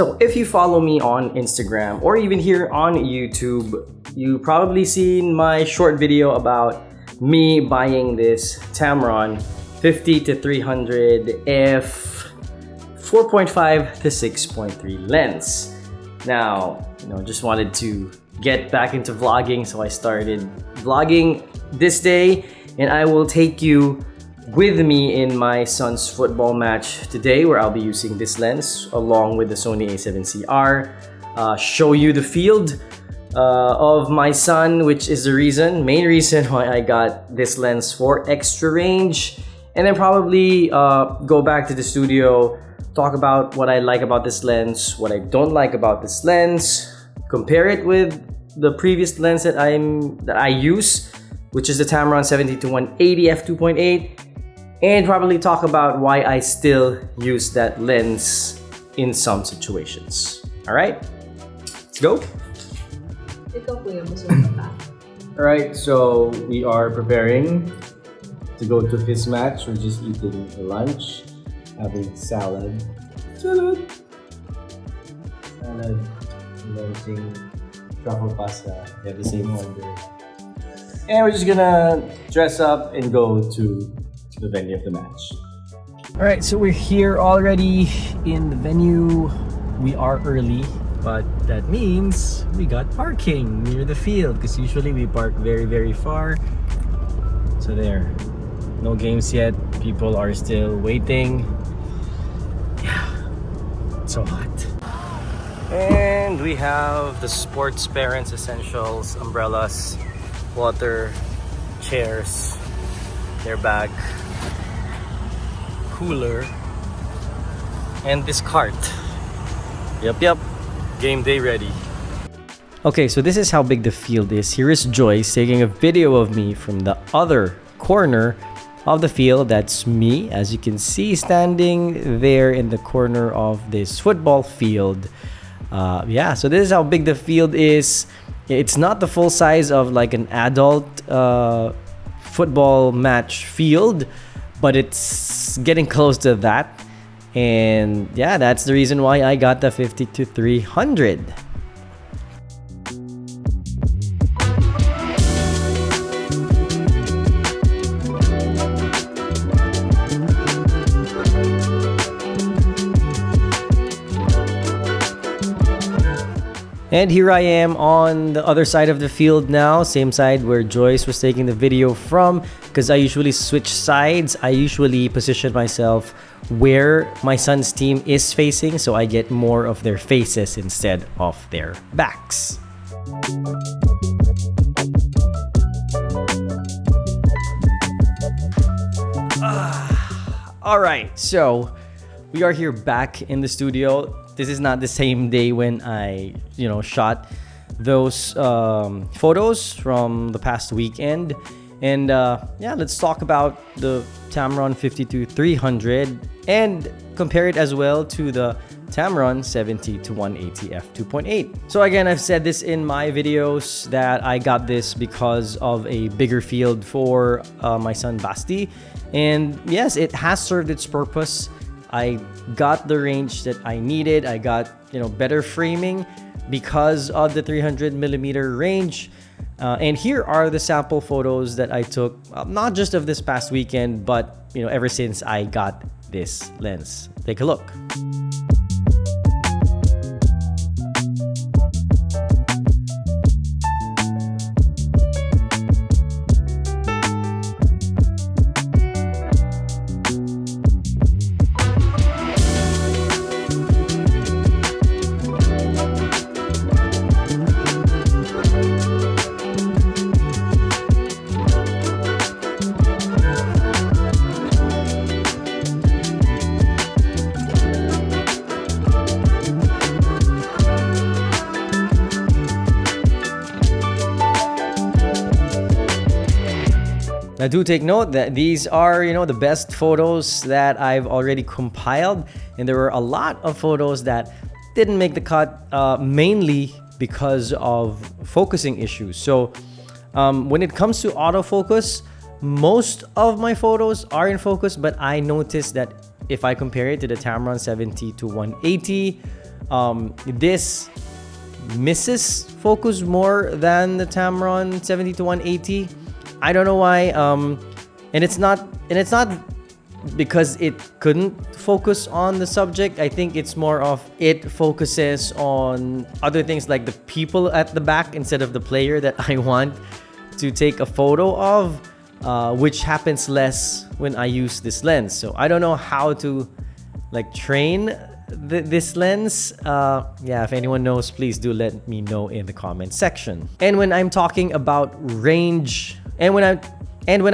So if you follow me on Instagram or even here on YouTube, you probably seen my short video about me buying this Tamron 50-300 f 4.5 to 6.3 lens. Now, just wanted to get back into vlogging, so I started vlogging this day, and I will take you with me in my son's football match today, where I'll be using this lens along with the Sony A7CR. Show you the field of my son, which is the main reason why I got this lens for extra range, and then probably go back to the studio, talk about what I like about this lens, what I don't like about this lens, compare it with the previous lens that I use, which is the Tamron 70-180 f2.8, and probably talk about why I still use that lens in some situations. Alright, let's go! Alright, so we are preparing to go to his match. We're just eating lunch, having salad, launching truffle pasta. They have the same order. And we're just gonna dress up and go to the venue of the match. Alright, so we're here already in the venue. We are early, but that means we got parking near the field, because usually we park very, very far. So there, no games yet. People are still waiting. Yeah, it's so hot. And we have the sports parents essentials, umbrellas, water, chairs, their bag, cooler, and this cart. Yep, game day ready. Okay, so this is how big the field is. Here is Joyce taking a video of me from the other corner of the field. That's me, as you can see, standing there in the corner of this football field. Yeah, so this is how big the field is. It's not the full size of like an adult football match field, but it's getting close to that. And yeah, that's the reason why I got the 50-300. And here I am on the other side of the field now, same side where Joyce was taking the video from, because I usually switch sides. I usually position myself where my son's team is facing, so I get more of their faces instead of their backs. Alright, so we are here back in the studio. This is not the same day when I, shot those photos from the past weekend. And yeah, let's talk about the Tamron 50-300 and compare it as well to the Tamron 70-180 f2.8. So again, I've said this in my videos that I got this because of a bigger field for my son Basti. And yes, it has served its purpose. I got the range that I needed. I got, better framing because of the 300mm range. And here are the sample photos that I took, not just of this past weekend, but, ever since I got this lens. Take a look. Now do take note that these are, the best photos that I've already compiled, and there were a lot of photos that didn't make the cut, mainly because of focusing issues. So when it comes to autofocus, most of my photos are in focus, but I noticed that if I compare it to the Tamron 70-180, This misses focus more than the Tamron 50-180. I don't know why. And it's not because it couldn't focus on the subject. I think it's more of it focuses on other things like the people at the back instead of the player that I want to take a photo of, which happens less when I use this lens. So I don't know how to like train this lens. Yeah, if anyone knows, please do let me know in the comment section. And when I'm talking about range, and when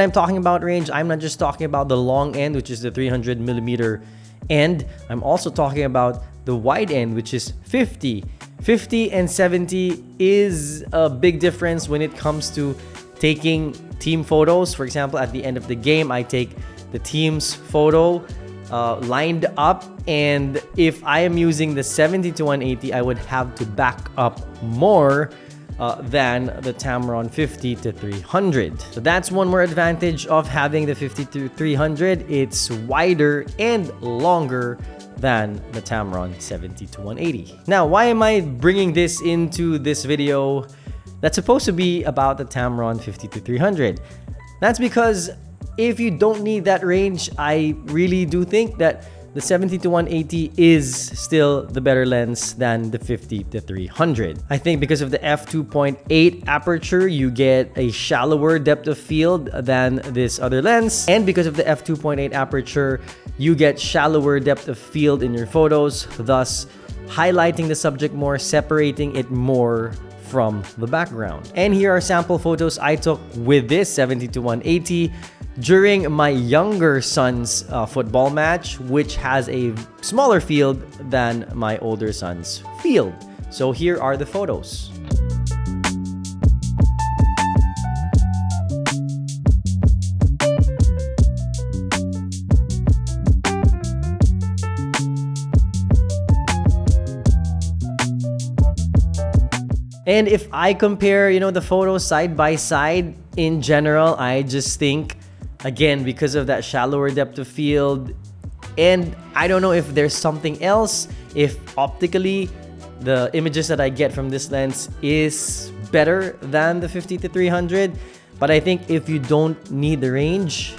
I'm talking about range, I'm not just talking about the long end, which is the 300mm end. I'm also talking about the wide end, which is 50. 50 and 70 is a big difference when it comes to taking team photos. For example, at the end of the game, I take the team's photo lined up, and if I am using the 70-180, I would have to back up more than the Tamron 50-300. So that's one more advantage of having the 50-300. It's wider and longer than the Tamron 70-180. Now, why am I bringing this into this video that's supposed to be about the Tamron 50-300? That's because if you don't need that range, I really do think that the 70-180 is still the better lens than the 50-300. I think because of the f2.8 aperture, you get a shallower depth of field than this other lens. And because of the f2.8 aperture, you get shallower depth of field in your photos, thus highlighting the subject more, separating it more from the background. And here are sample photos I took with this 70-180 during my younger son's football match, which has a smaller field than my older son's field. So here are the photos. And if I compare, the photos side by side in general, I just think, again, because of that shallower depth of field, and I don't know if there's something else, if optically the images that I get from this lens is better than the 50-300, but I think if you don't need the range,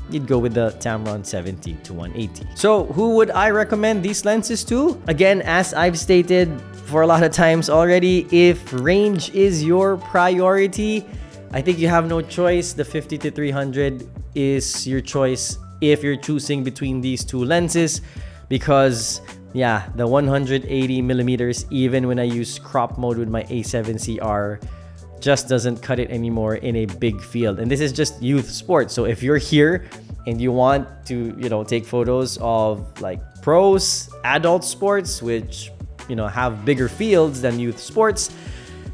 you'd go with the Tamron 70-180. So who would I recommend these lenses to? Again, as I've stated for a lot of times already, if range is your priority, I think you have no choice. The 50-300 is your choice if you're choosing between these two lenses, because yeah, the 180mm, even when I use crop mode with my A7CR, just doesn't cut it anymore in a big field. And this is just youth sports. So if you're here and you want to, take photos of like pros, adult sports, which, have bigger fields than youth sports,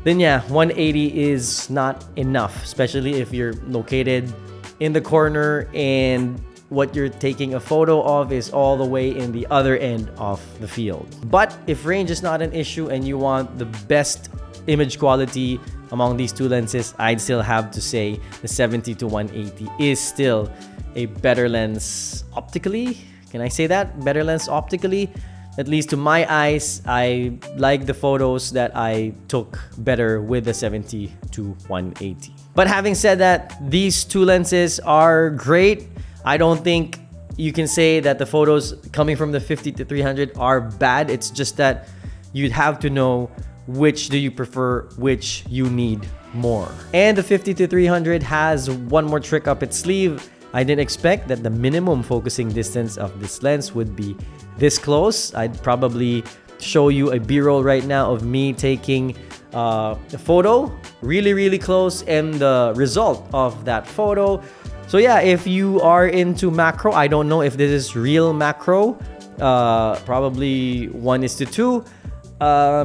then yeah, 180 is not enough, especially if you're located in the corner and what you're taking a photo of is all the way in the other end of the field. But if range is not an issue and you want the best image quality among these two lenses, I'd still have to say the 70-180 is still a better lens optically. Can I say that? Better lens optically? At least to my eyes, I like the photos that I took better with the 70-180. But having said that, these two lenses are great. I don't think you can say that the photos coming from the 50-300 are bad. It's just that you'd have to know which do you prefer, which you need more. And the 50-300 has one more trick up its sleeve. I didn't expect that the minimum focusing distance of this lens would be this close. I'd probably show you a B-roll right now of me taking a photo really close and the result of that photo. So yeah, if you are into macro, I don't know if this is real macro, probably 1:2.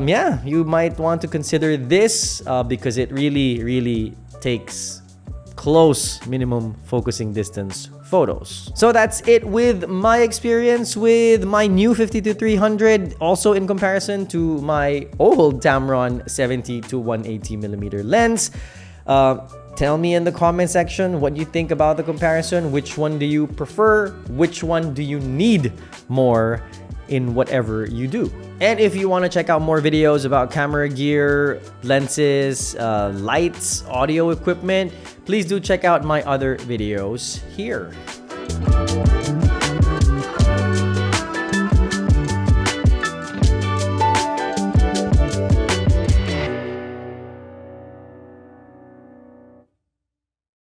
Yeah, you might want to consider this because it really takes close minimum focusing distance photos. So that's it with my experience with my new 50-300. Also in comparison to my old Tamron 70-180mm lens. Tell me in the comment section what you think about the comparison. Which one do you prefer? Which one do you need more? in whatever you do. And if you want to check out more videos about camera gear, lenses, lights, audio equipment, please do check out my other videos here.